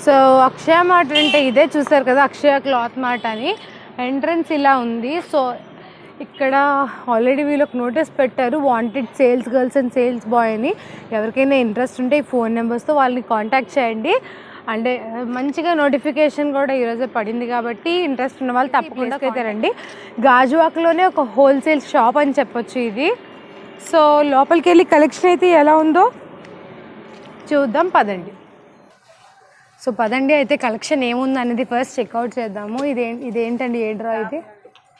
So అక్షయ mart అంటే ఇదే చూసారు కదా, అక్షయ క్లాత్ మార్ట్ అని. ఎంట్రన్స్ ఇలా ఉంది. సో ఇక్కడ ఆల్రెడీ వీళ్ళకి నోటీస్ పెట్టారు, wanted sales girls and sales boy అని. ఎవరికైనా ఇంట్రెస్ట్ ఉంటే ఈ ఫోన్ నెంబర్స్తో వాళ్ళని కాంటాక్ట్ చేయండి. అంటే మంచిగా నోటిఫికేషన్ కూడా ఈరోజే పడింది కాబట్టి ఇంట్రెస్ట్ ఉన్న వాళ్ళు తప్పకుండా అయితే రండి. గాజువాక్లోనే ఒక హోల్సేల్ షాప్ అని చెప్పొచ్చు ఇది. సో లోపలికి వెళ్ళి కలెక్షన్ అయితే ఎలా ఉందో చూద్దాం, పదండి. సో పదండి అయితే కలెక్షన్ ఏముంది అనేది ఫస్ట్ చెక్అవుట్ చేద్దాము. ఇదేంటండి, ఏ డ్రా ఇది?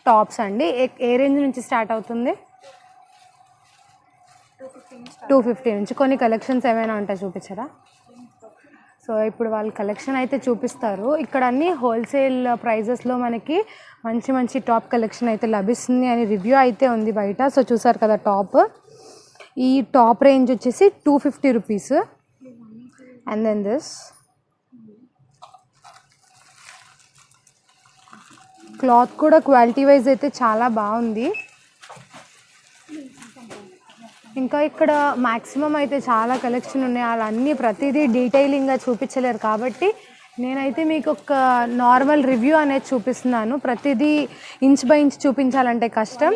టాప్స్ అండి. ఏ రేంజ్ నుంచి స్టార్ట్ అవుతుంది? 250 నుంచి. కొన్ని కలెక్షన్స్ ఏమైనా ఉంటాయి, చూపించరా? సో ఇప్పుడు వాళ్ళు కలెక్షన్ అయితే చూపిస్తారు. ఇక్కడ అన్ని హోల్సేల్ ప్రైజెస్లో మనకి మంచి మంచి టాప్ కలెక్షన్ అయితే లభిస్తుంది అని రివ్యూ అయితే ఉంది బయట. సో చూసారు కదా టాప్. ఈ టాప్ రేంజ్ వచ్చేసి 250 rupees. And then this cloth కూడా క్వాలిటీ వైజ్ అయితే చాలా బాగుంది. ఇంకా ఇక్కడ మ్యాక్సిమం అయితే చాలా కలెక్షన్ ఉన్నాయి. వాళ్ళన్నీ ప్రతిదీ డీటెయిలింగ్గా చూపించలేరు కాబట్టి నేనైతే మీకు ఒక నార్మల్ రివ్యూ అనేది చూపిస్తున్నాను. ప్రతిదీ ఇంచ్ బై ఇంచ్ చూపించాలంటే కష్టం.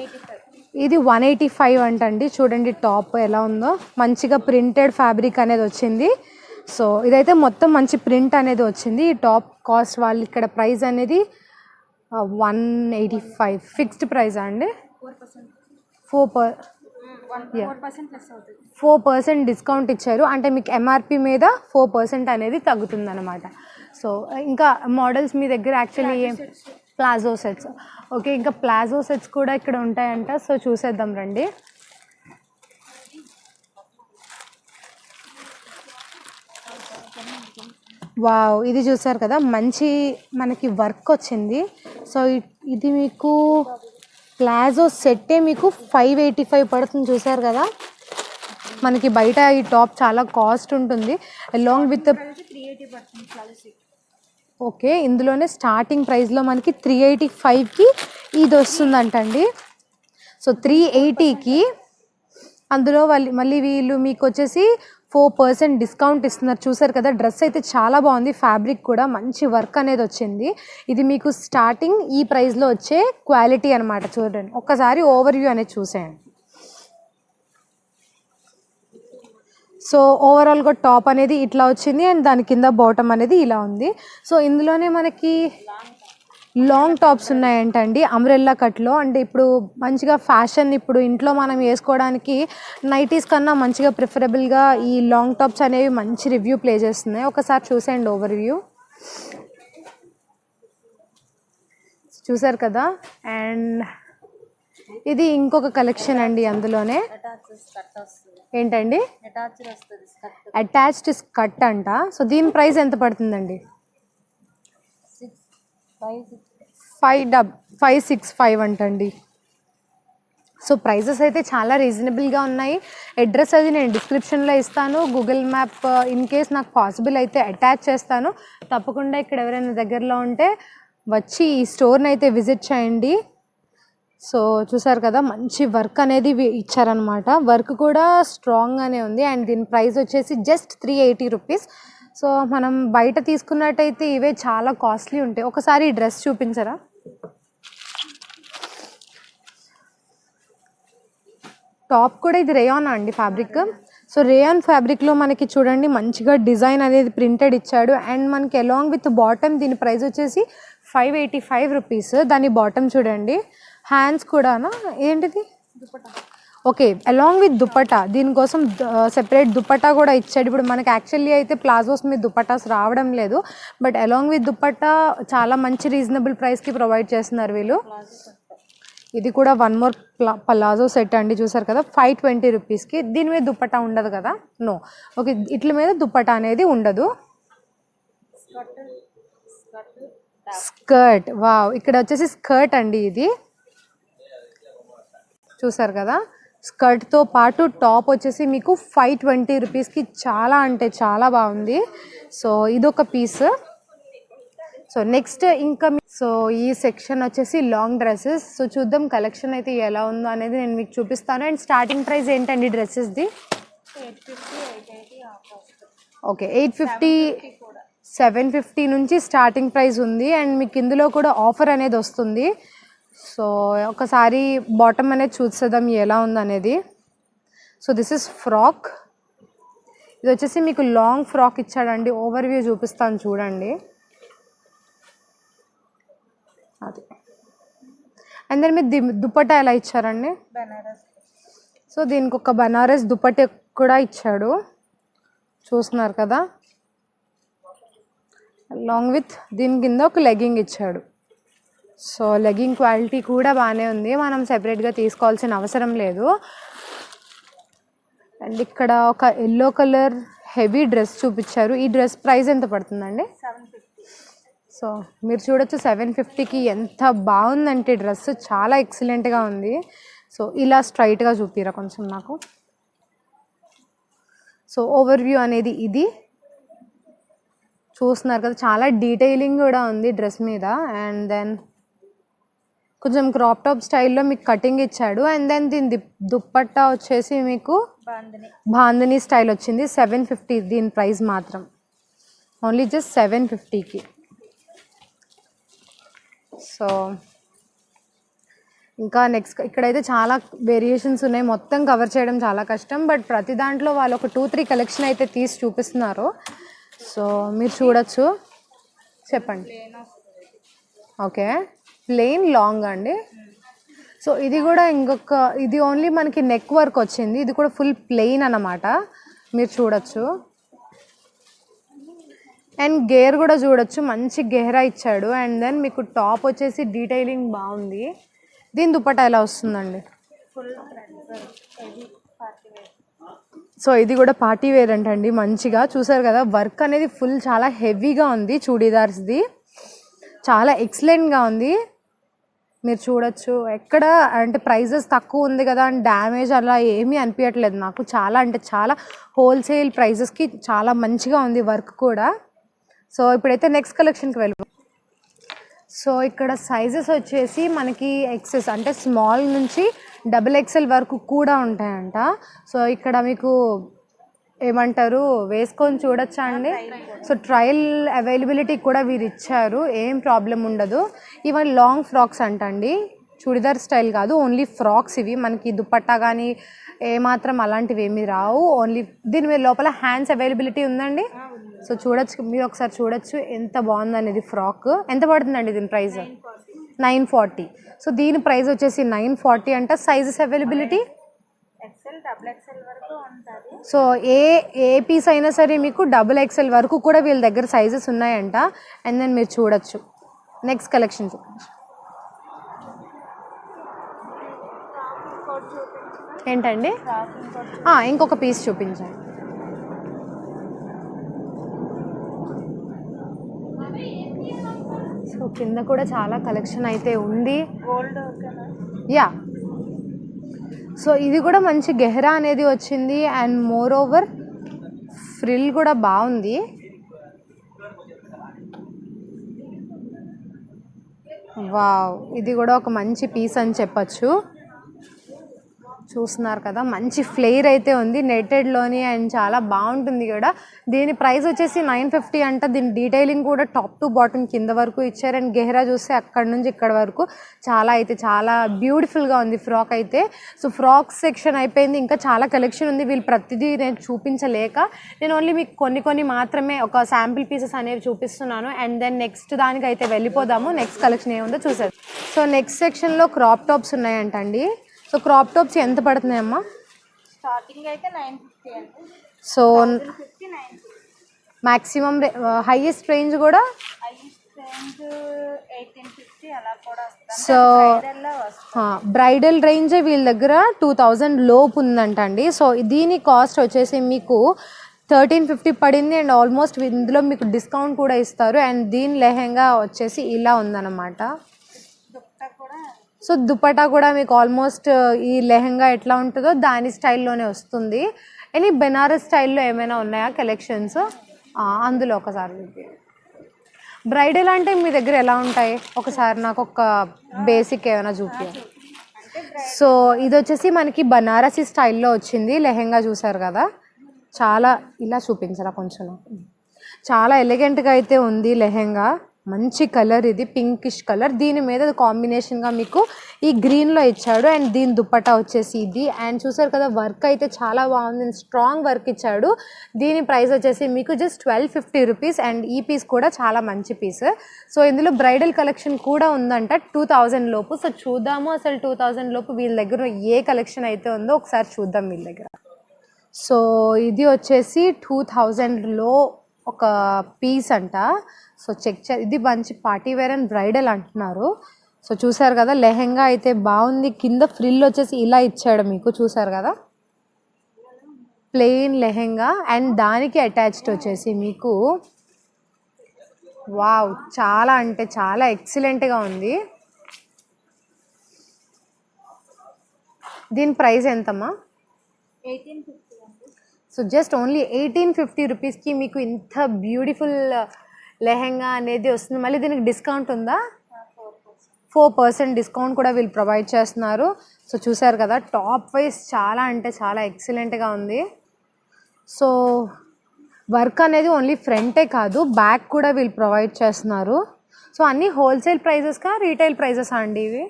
ఇది 185 అంటండి. చూడండి టాప్ ఎలా ఉందో, మంచిగా ప్రింటెడ్ ఫ్యాబ్రిక్ అనేది వచ్చింది. సో ఇదైతే మొత్తం మంచి ప్రింట్ అనేది వచ్చింది. ఈ టాప్ కాస్ట్ వాళ్ళు ఇక్కడ ప్రైస్ అనేది 185 ఫిక్స్డ్ ప్రైస్ అండి. 4% డిస్కౌంట్ ఇచ్చారు. అంటే మీకు ఎంఆర్పి మీద 4% అనేది తగ్గుతుంది అనమాట. సో ఇంకా మోడల్స్ మీ దగ్గర యాక్చువల్లీ ప్లాజో సెట్స్. ఓకే, ఇంకా ప్లాజో సెట్స్ కూడా ఇక్కడ ఉంటాయంట. సో చూసేద్దాం రండి. వావ్, ఇది చూసారు కదా, మంచి మనకి వర్క్ వచ్చింది. సో ఇది మీకు ప్లాజో సెట్టే మీకు 585 పడుతుంది. చూసారు కదా, మనకి బయట ఈ టాప్ చాలా కాస్ట్ ఉంటుంది. అలాంగ్ విత్ ఓకే, ఇందులోనే స్టార్టింగ్ ప్రైస్లో మనకి 385కి ఇది వస్తుందంటండి. సో 380కి అందులో మళ్ళీ వీళ్ళు మీకు వచ్చేసి 4% డిస్కౌంట్ ఇస్తున్నారు. చూసారు కదా, డ్రెస్ అయితే చాలా బాగుంది. ఫ్యాబ్రిక్ కూడా మంచి వర్క్ అనేది వచ్చింది. ఇది మీకు స్టార్టింగ్ ఈ ప్రైస్లో వచ్చే క్వాలిటీ అనమాట. చూడండి, ఒక్కసారి ఓవర్ వ్యూ అనేది చూసేయండి. సో ఓవరాల్గా టాప్ అనేది ఇట్లా వచ్చింది అండ్ దాని కింద బాటమ్ అనేది ఇలా ఉంది. సో ఇందులోనే మనకి లాంగ్ టాప్స్ ఉన్నాయంటండి, అంబ్రెల్లా కట్లో. అంటే ఇప్పుడు మంచిగా ఫ్యాషన్, ఇప్పుడు ఇంట్లో మనం వేసుకోవడానికి నైటీస్ కన్నా మంచిగా ప్రిఫరబుల్గా ఈ లాంగ్ టాప్స్ అనేవి మంచి రివ్యూ ప్లే చేస్తున్నాయి. ఒకసారి చూసేయండి ఓవర్ వ్యూ. చూసారు కదా, అండ్ ఇది ఇంకొక కలెక్షన్ అండి. అందులోనే ఏంటండి, అటాచ్డ్ స్కర్ట్ అంట. సో దీని ప్రైస్ ఎంత పడుతుందండి? 565 అంటండి. సో ప్రైజెస్ అయితే చాలా రీజనబుల్గా ఉన్నాయి. అడ్రస్ అది నేను డిస్క్రిప్షన్లో ఇస్తాను. గూగుల్ మ్యాప్ ఇన్ కేస్ నాకు పాసిబుల్ అయితే అటాచ్ చేస్తాను. తప్పకుండా ఇక్కడ ఎవరైనా దగ్గరలో ఉంటే వచ్చి ఈ స్టోర్ని అయితే విజిట్ చేయండి. సో చూసారు కదా, మంచి వర్క్ అనేది ఇచ్చారనమాట. వర్క్ కూడా స్ట్రాంగ్గానే ఉంది. అండ్ దీని ప్రైస్ వచ్చేసి జస్ట్ 380 రూపీస్. సో మనం బయట తీసుకున్నట్టయితే ఇవే చాలా కాస్ట్లీ ఉంటాయి. ఒకసారి ఈ డ్రెస్ చూపించరా? టాప్ కూడా ఇది రేయాన్ అండి ఫ్యాబ్రిక్. సో రేయాన్ ఫ్యాబ్రిక్లో మనకి చూడండి మంచిగా డిజైన్ అనేది ప్రింటెడ్ ఇచ్చాడు. అండ్ మనకి అలాంగ్ విత్ బాటమ్ దీని ప్రైస్ వచ్చేసి 585 రూపీస్. దాని బాటమ్ చూడండి, హ్యాండ్స్ కూడానా, ఏంటిది ఓకే, అలాంగ్ విత్ దుపట్టా. దీనికోసం సెపరేట్ దుపట్టా కూడా ఇచ్చాడు. ఇప్పుడు మనకి యాక్చువల్లీ అయితే ప్లాజోస్ మీద దుపట్టాస్ రావడం లేదు, బట్ అలాంగ్ విత్ దుపట్టా చాలా మంచి రీజనబుల్ ప్రైస్కి ప్రొవైడ్ చేస్తున్నారు వీళ్ళు. ఇది కూడా వన్ మోర్ పలాజో సెట్ అండి. చూసారు కదా, 520 రూపీస్కి. దీని మీద దుపట్టా ఉండదు కదా, నో. ఓకే, ఇట్ల మీద దుపట్టా అనేది ఉండదు. స్కర్ట్, వావ్, ఇక్కడ వచ్చేసి స్కర్ట్ అండి. ఇది చూసారు కదా, స్కర్ట్తో పాటు టాప్ వచ్చేసి మీకు 520 రూపీస్కి చాలా అంటే చాలా బాగుంది. సో ఇదొక పీస్. సో నెక్స్ట్ ఇంకా సో ఈ సెక్షన్ వచ్చేసి లాంగ్ డ్రెస్సెస్. సో చూద్దాం కలెక్షన్ అయితే ఎలా ఉందో అనేది నేను మీకు చూపిస్తాను. అండ్ స్టార్టింగ్ ప్రైస్ ఏంటండి డ్రెస్సెస్ది? 850, 880 ఓకే, 850, 750 నుంచి స్టార్టింగ్ ప్రైస్ ఉంది అండ్ మీకు ఇందులో కూడా ఆఫర్ అనేది వస్తుంది. సో ఒకసారి బాటమ్ అనేది చూసేద్దాం ఎలా ఉందనేది. So this is frock. ఇది వచ్చేసి మీకు లాంగ్ ఫ్రాక్ ఇచ్చాడండి. ఓవర్ వ్యూ చూపిస్తాను చూడండి. అది అండ్ దెన్ మీరు దుపట్టా ఎలా ఇచ్చారండి? సో దీనికి ఒక బనారస్ దుపట్టా కూడా ఇచ్చాడు, చూస్తున్నారు కదా. అలాంగ్ విత్ దీని కింద ఒక లెగ్గింగ్ ఇచ్చాడు. సో లెగ్గింగ్ క్వాలిటీ కూడా బాగానే ఉంది, మనం సెపరేట్గా తీసుకోవాల్సిన అవసరం లేదు. అండ్ ఇక్కడ ఒక ఎల్లో కలర్ హెవీ డ్రెస్ చూపించారు. ఈ డ్రెస్ ప్రైస్ ఎంత పడుతుందండి? 750. సో మీరు చూడొచ్చు 750కి ఎంత బాగుందంటే డ్రెస్ చాలా ఎక్సలెంట్గా ఉంది. సో ఇలా స్ట్రైట్గా చూపిరా కొంచెం నాకు. సో ఓవర్ వ్యూ అనేది ఇది చూస్తున్నారు కదా, చాలా డీటెయిలింగ్ కూడా ఉంది డ్రెస్ మీద. అండ్ దెన్ కొంచెం క్రాప్ టాప్ స్టైల్లో మీకు కటింగ్ ఇచ్చాడు. అండ్ దెన్ దీని దుప్పట్టా వచ్చేసి మీకు బాందిని స్టైల్ వచ్చింది. 750 దీని ప్రైస్ మాత్రం, ఓన్లీ జస్ట్ 750కి. సో ఇంకా నెక్స్ట్ ఇక్కడైతే చాలా వేరియేషన్స్ ఉన్నాయి, మొత్తం కవర్ చేయడం చాలా కష్టం. బట్ ప్రతి దాంట్లో వాళ్ళు ఒక 2-3 కలెక్షన్ అయితే తీసి చూపిస్తున్నారు. సో మీరు చూడొచ్చు. చెప్పండి. ఓకే, ప్లెయిన్ లాంగ్ అండి. సో ఇది కూడా ఇంకొక, ఇది ఓన్లీ మనకి నెక్ వర్క్ వచ్చింది, ఇది కూడా ఫుల్ ప్లెయిన్ అన్నమాట. మీరు చూడొచ్చు. అండ్ గేర్ కూడా చూడొచ్చు, మంచి గెహరా ఇచ్చాడు. అండ్ దెన్ మీకు టాప్ వచ్చేసి డీటెయిలింగ్ బాగుంది. దీని దుపట్టా ఎలా వస్తుందండి? సో ఇది కూడా పార్టీ వేర్ అంటండి. మంచిగా చూసారు కదా, వర్క్ అనేది ఫుల్ చాలా హెవీగా ఉంది. చూడీదార్స్ది చాలా ఎక్సలెంట్గా ఉంది, మీరు చూడొచ్చు. ఎక్కడ అంటే ప్రైజెస్ తక్కువ ఉంది కదా అని డ్యామేజ్ అలా ఏమీ అనిపించట్లేదు నాకు. చాలా అంటే చాలా హోల్సేల్ ప్రైజెస్కి చాలా మంచిగా ఉంది వర్క్ కూడా. సో ఇప్పుడైతే నెక్స్ట్ కలెక్షన్కి వెళ్దాం. సో ఇక్కడ సైజెస్ వచ్చేసి మనకి ఎక్సెస్ అంటే స్మాల్ నుంచి XXL వరకు కూడా ఉంటాయంట. సో ఇక్కడ మీకు ఏమంటారు, వేసుకొని చూడొచ్చా అండి? సో ట్రయల్ అవైలబిలిటీ కూడా వీరు ఇచ్చారు, ఏం ప్రాబ్లం ఉండదు. ఈవెన్ లాంగ్ ఫ్రాక్స్ అంటండి, చుడిదార్ స్టైల్ కాదు, ఓన్లీ ఫ్రాక్స్ ఇవి. మనకి దుపట్టా కానీ ఏమాత్రం అలాంటివి ఏమీ రావు. ఓన్లీ దీని మీద లోపల హ్యాండ్స్ అవైలబిలిటీ ఉందండి. సో చూడొచ్చు, మీరు ఒకసారి చూడొచ్చు ఎంత బాగుందనేది. ఫ్రాక్ ఎంత పడుతుందండి దీని ప్రైస్? 940. సో దీని ప్రైస్ వచ్చేసి 940 అంట. సైజెస్ అవైలబిలిటీ సో ఏ పీస్ అయినా సరే మీకు XXL వరకు కూడా వీళ్ళ దగ్గర సైజెస్ ఉన్నాయంట. అండ్ దెన్ మీరు చూడొచ్చు. నెక్స్ట్ కలెక్షన్ చూపించు. ఏంటండి? ఇంకొక పీస్ చూపించండి. సో కింద కూడా చాలా కలెక్షన్ అయితే ఉంది. యా, సో ఇది కూడా మంచి గెహరా అనేది వచ్చింది. అండ్ మోర్ ఓవర్ ఫ్రిల్ కూడా బాగుంది. వావ్, ఇది కూడా ఒక మంచి పీస్ అని చెప్పచ్చు. చూస్తున్నారు కదా, మంచి ఫ్లేర్ అయితే ఉంది నెట్టెడ్లోని. అండ్ చాలా బాగుంటుంది కూడా. దీని ప్రైస్ వచ్చేసి 950 అంట. దీని డీటెయిలింగ్ కూడా టాప్ టు బాటమ్ కింద వరకు ఇచ్చారు. అండ్ గెహరా చూస్తే అక్కడ నుంచి ఇక్కడ వరకు చాలా బ్యూటిఫుల్గా ఉంది ఫ్రాక్ అయితే. సో ఫ్రాక్ సెక్షన్ అయిపోయింది, ఇంకా చాలా కలెక్షన్ ఉంది. వీళ్ళు ప్రతిదీ నేను చూపించలేక నేను ఓన్లీ మీకు కొన్ని మాత్రమే ఒక శాంపిల్ పీసెస్ అనేవి చూపిస్తున్నాను. అండ్ దెన్ నెక్స్ట్ దానికి అయితే వెళ్ళిపోదాము. నెక్స్ట్ కలెక్షన్ ఏముందో చూసారు. సో నెక్స్ట్ సెక్షన్లో క్రాప్ టాప్స్ ఉన్నాయంటండి. సో క్రాప్ టాప్స్ ఎంత పడుతున్నాయమ్మా? స్టార్టింగ్ అయితే 950 అండి. సో మ్యాక్సిమం హైయెస్ట్ రేంజ్ కూడా 1850 అలా కూడా వస్తుంది. సో బ్రైడల్ రేంజ్ వీళ్ళ దగ్గర 2000 లోపు ఉందంటండి. సో దీని కాస్ట్ వచ్చేసి మీకు 1350 పడింది. అండ్ ఆల్మోస్ట్ ఇందులో మీకు డిస్కౌంట్ కూడా ఇస్తారు. అండ్ దీని లెహెంగా వచ్చేసి ఇలా ఉందన్నమాట. సో దుపట్టా కూడా మీకు ఆల్మోస్ట్ ఈ లెహెంగా ఎట్లా ఉంటుందో దాని స్టైల్లోనే వస్తుంది. ఎనీ బెనారస్ స్టైల్లో ఏమైనా ఉన్నాయా కలెక్షన్స్? అందులో ఒకసారి బ్రైడల్ అంటే మీ దగ్గర ఎలా ఉంటాయి ఒకసారి నాకు ఒక బేసిక్ ఏమైనా చూపించాలి. సో ఇది వచ్చేసి మనకి బనారసి స్టైల్లో వచ్చింది లెహెంగా, చూసారు కదా. చాలా ఇలా చూపించారా కొంచెం. చాలా ఎలిగెంట్గా అయితే ఉంది లెహెంగా. మంచి కలర్, ఇది పింకిష్ కలర్. దీని మీద కాంబినేషన్గా మీకు ఈ గ్రీన్లో ఇచ్చాడు. అండ్ దీని దుప్పట్టా వచ్చేసి ఇది. అండ్ చూసారు కదా వర్క్ అయితే చాలా బాగుంది, స్ట్రాంగ్ వర్క్ ఇచ్చాడు. దీని ప్రైస్ వచ్చేసి మీకు జస్ట్ 1250 రూపీస్. అండ్ ఈ పీస్ కూడా చాలా మంచి పీస్. సో ఇందులో బ్రైడల్ కలెక్షన్ కూడా ఉందంట 2000 లోపు. సో చూద్దాము అసలు 2000 లోపు వీళ్ళ దగ్గర ఏ కలెక్షన్ అయితే ఉందో ఒకసారి చూద్దాం వీళ్ళ దగ్గర. సో ఇది వచ్చేసి 2000లో ఒక పీస్ అంట. సో ఇది మంచి పార్టీ వేర్ అండ్ బ్రైడల్ అంటున్నారు. సో చూసారు కదా లెహెంగా అయితే బాగుంది. కింద ఫ్రిల్ వచ్చేసి ఇలా ఇచ్చాడు మీకు, చూసారు కదా ప్లెయిన్ లెహెంగా. అండ్ దానికి అటాచ్డ్ వచ్చేసి మీకు వావ్ చాలా అంటే చాలా ఎక్సలెంట్గా ఉంది. దీని ప్రైస్ ఎంతమ్మా? 1850 అండి. సో జస్ట్ ఓన్లీ 1850 రూపీస్కి మీకు ఇంత బ్యూటిఫుల్ లెహెంగా అనేది వస్తుంది. మళ్ళీ దీనికి డిస్కౌంట్ ఉందా? 4% డిస్కౌంట్ కూడా వీళ్ళు ప్రొవైడ్ చేస్తున్నారు. సో చూసారు కదా టాప్ వైజ్ చాలా అంటే చాలా ఎక్సలెంట్గా ఉంది. సో వర్క్ అనేది ఓన్లీ ఫ్రంటే కాదు బ్యాక్ కూడా వీళ్ళు ప్రొవైడ్ చేస్తున్నారు. సో అన్నీ హోల్సేల్ ప్రైజెస్కా రీటైల్ ప్రైజెసా అండి ఇవి?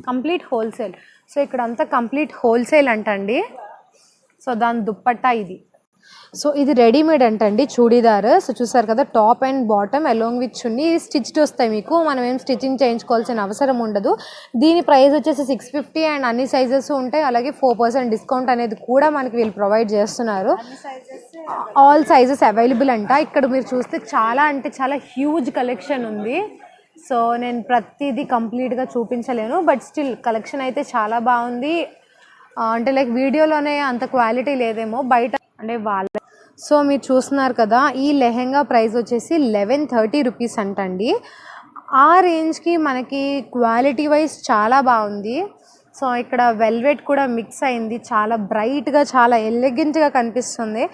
Complete wholesale. సో ఇక్కడ అంతా కంప్లీట్ హోల్సేల్ అంటండి. సో దాని దుప్పట్టా ఇది. సో ఇది రెడీమేడ్ అంటండి చూడీదార్. సో చూసారు కదా top and bottom along with chunni stitched వస్తాయి మీకు. మనం ఏం స్టిచ్చింగ్ చేయించుకోవాల్సిన అవసరం ఉండదు. దీని ప్రైస్ వచ్చేసి 650 అండ్ అన్ని సైజెస్ ఉంటాయి. అలాగే 4% డిస్కౌంట్ అనేది కూడా మనకి వీళ్ళు ప్రొవైడ్ చేస్తున్నారు. ఆల్ సైజెస్ అవైలబుల్ అంట. ఇక్కడ మీరు చూస్తే చాలా అంటే చాలా హ్యూజ్ కలెక్షన్ ఉంది. సో నేను ప్రతిదీ కంప్లీట్గా చూపించలేను, బట్ స్టిల్ కలెక్షన్ అయితే చాలా బాగుంది. అంటే లైక్ వీడియోలోనే అంత క్వాలిటీ లేదేమో బయట అంటే వాళ్ళ. సో మీరు చూస్తున్నారు కదా ఈ లెహెంగా ప్రైస్ వచ్చేసి 1130 రూపీస్ అంటండి. ఆ రేంజ్కి మనకి క్వాలిటీ వైజ్ చాలా బాగుంది. సో ఇక్కడ వెల్వెట్ కూడా మిక్స్ అయింది, చాలా బ్రైట్గా చాలా ఎలిగెంట్గా కనిపిస్తుంది.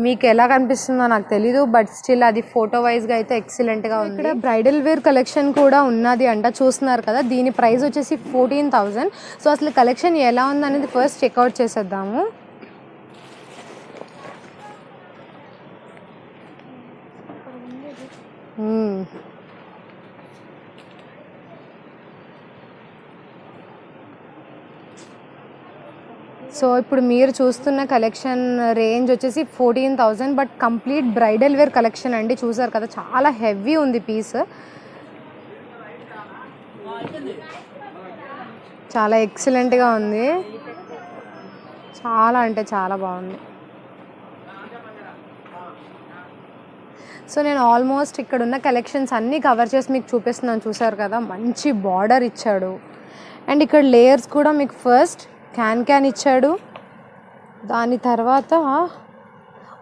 మీకు ఎలా కనిపిస్తుందో నాకు తెలీదు, బట్ స్టిల్ అది ఫోటో వైజ్గా అయితే ఎక్సలెంట్గా ఉంది. ఇక్కడ బ్రైడల్ వేర్ కలెక్షన్ కూడా ఉన్నది అంట, చూస్తున్నారు కదా. దీని ప్రైస్ వచ్చేసి 14,000. సో అసలు కలెక్షన్ ఎలా ఉందనేది ఫస్ట్ చెక్అవుట్ చేసేద్దాము. సో ఇప్పుడు మీరు చూస్తున్న కలెక్షన్ రేంజ్ వచ్చేసి 14,000, but complete bridal wear collection అండి. చూసారు కదా చాలా హెవీ ఉంది పీస్, చాలా ఎక్సలెంట్గా ఉంది, చాలా అంటే చాలా బాగుంది. సో నేను ఆల్మోస్ట్ ఇక్కడ ఉన్న కలెక్షన్స్ అన్నీ కవర్ చేసి మీకు చూపిస్తున్నాను. చూసారు కదా మంచి బార్డర్ ఇచ్చాడు. అండ్ ఇక్కడ లేయర్స్ కూడా మీకు ఫస్ట్ క్యాన్ ఇచ్చాడు, దాని తర్వాత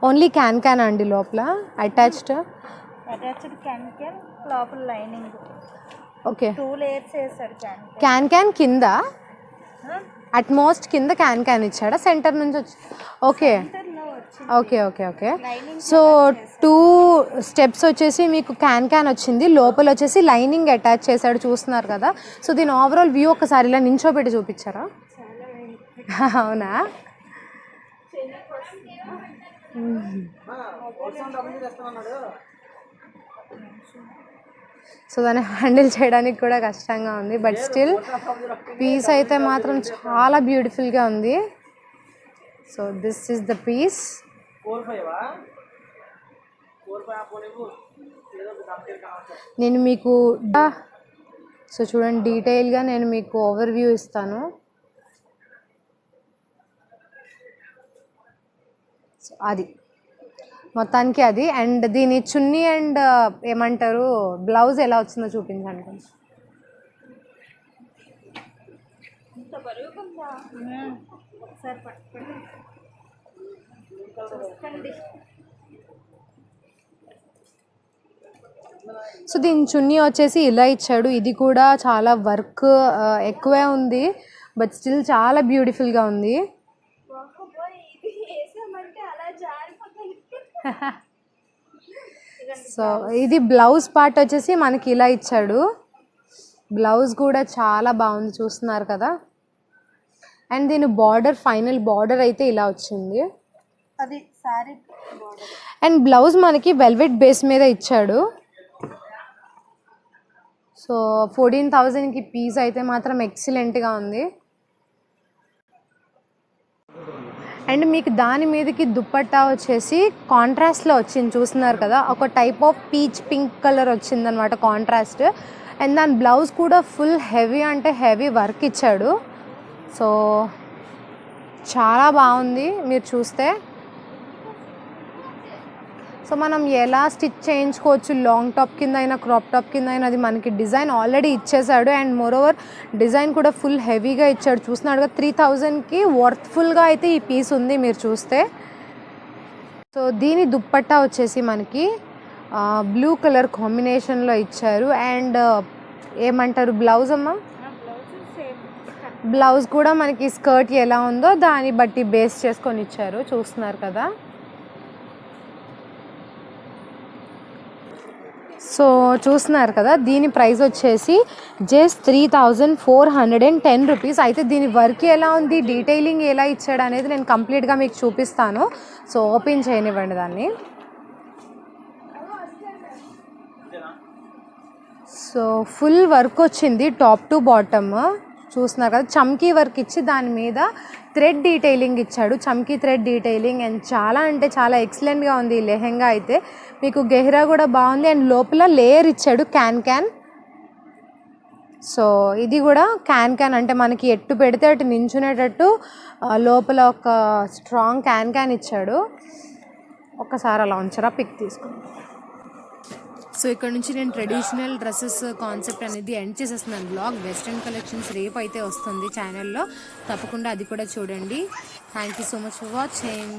ఓన్లీ క్యాన్ అండి లోపల అటాచ్డ్ క్యాన్ లోపల లైనింగ్. ఓకే 2 లేయర్స్ వేసాడు క్యాన్ కింద అట్మోస్ట్ కింద క్యాన్ ఇచ్చాడా సెంటర్ నుంచి వచ్చి? Okay okay okay okay. So 2 steps వచ్చేసి మీకు క్యాన్ వచ్చింది, లోపల వచ్చేసి లైనింగ్ అటాచ్ చేశాడు. చూస్తున్నారు కదా. సో దీని ఓవరాల్ వ్యూ ఒకసారి ఇలా నించోబెట్టి చూపించారా? అవునా? సో దాన్ని హ్యాండిల్ చేయడానికి కూడా కష్టంగా ఉంది, బట్ స్టిల్ పీస్ అయితే మాత్రం చాలా బ్యూటిఫుల్గా ఉంది. So this is the piece. నేను మీకు సో చూడండి డీటెయిల్గా నేను మీకు ఓవర్ వ్యూ ఇస్తాను. సో అది మొత్తానికి అది. అండ్ దీని చున్నీ అండ్ ఏమంటారు బ్లౌజ్ ఎలా వచ్చిందో చూపించండి కొంచెం. సో దీని చున్నీ వచ్చేసి ఇలా ఇచ్చాడు. ఇది కూడా చాలా వర్క్ ఎక్కువే ఉంది, బట్ స్టిల్ చాలా బ్యూటిఫుల్గా ఉంది. సో ఇది బ్లౌజ్ పార్ట్ వచ్చేసి మనకి ఇలా ఇచ్చాడు. బ్లౌజ్ కూడా చాలా బాగుంది, చూస్తున్నారు కదా. అండ్ దీని బార్డర్ ఫైనల్ బార్డర్ అయితే ఇలా వచ్చింది. అది సారీ బార్డర్. అండ్ బ్లౌజ్ మనకి వెల్వెట్ బేస్ మీద ఇచ్చాడు. సో 14,000కి పీస్ అయితే మాత్రం ఎక్సలెంట్గా ఉంది. అండ్ మీకు దాని మీదకి దుప్పట్టా వచ్చేసి కాంట్రాస్ట్లో వచ్చింది, చూస్తున్నారు కదా. ఒక type of peach pink colour వచ్చిందనమాట కాంట్రాస్ట్. అండ్ దాని బ్లౌజ్ కూడా ఫుల్ హెవీ అంటే హెవీ వర్క్ ఇచ్చాడు. సో చాలా బాగుంది మీరు చూస్తే. సో మనం ఎలా స్టిచ్ చేయించుకోవచ్చు, లాంగ్ టాప్ కింద అయినా క్రాప్ టాప్ కింద అయినా, అది మనకి డిజైన్ ఆల్రెడీ ఇచ్చేసాడు. అండ్ మోరోవర్ డిజైన్ కూడా ఫుల్ హెవీగా ఇచ్చాడు. చూస్తున్నాడుగా 3,000కి వర్త్ఫుల్గా అయితే ఈ పీస్ ఉంది మీరు చూస్తే. సో దీని దుప్పట్టా వచ్చేసి మనకి బ్లూ కలర్ కాంబినేషన్లో ఇచ్చారు. అండ్ ఏమంటారు బ్లౌజ్ అమ్మా, బ్లౌజ్ కూడా మనకి స్కర్ట్ ఎలా ఉందో దాన్ని బట్టి బేస్ చేసుకొని ఇచ్చారు, చూస్తున్నారు కదా. సో చూస్తున్నారు కదా, దీని ప్రైస్ వచ్చేసి జస్ట్ 3,410 రూపీస్. అయితే దీని వర్క్ ఎలా ఉంది, డీటెయిలింగ్ ఎలా ఇచ్చాడు అనేది నేను కంప్లీట్గా మీకు చూపిస్తాను. సో ఓపెన్ చేయనివ్వండి దాన్ని. సో ఫుల్ వర్క్ వచ్చింది టాప్ టు బాటమ్, చూస్తున్నారు కదా. చమ్కీ వర్క్ ఇచ్చి దాని మీద థ్రెడ్ డీటెయిలింగ్ ఇచ్చాడు, చమ్కీ థ్రెడ్ డీటెయిలింగ్. అండ్ చాలా అంటే చాలా ఎక్సలెంట్గా ఉంది ఈ లెహెంగా అయితే. మీకు గెహ్రా కూడా బాగుంది. అండ్ లోపల లేయర్ ఇచ్చాడు క్యాన్. సో ఇది కూడా క్యాన్ అంటే మనకి ఎట్టు పెడితే అటు నించునేటట్టు లోపల ఒక స్ట్రాంగ్ క్యాన్ ఇచ్చాడు. ఒక్కసారి అలా ఉంచరా, పిక్ తీసుకుని. సో ఇక్కడ నుంచి నేను ట్రెడిషనల్ డ్రెస్సెస్ కాన్సెప్ట్ అనేది ఎండ్ చేసేస్తున్నాను బ్లాగ్. వెస్ట్రన్ కలెక్షన్స్ రేపు అయితే వస్తుంది ఛానల్లో, తప్పకుండా అది కూడా చూడండి. Thank you so much for watching.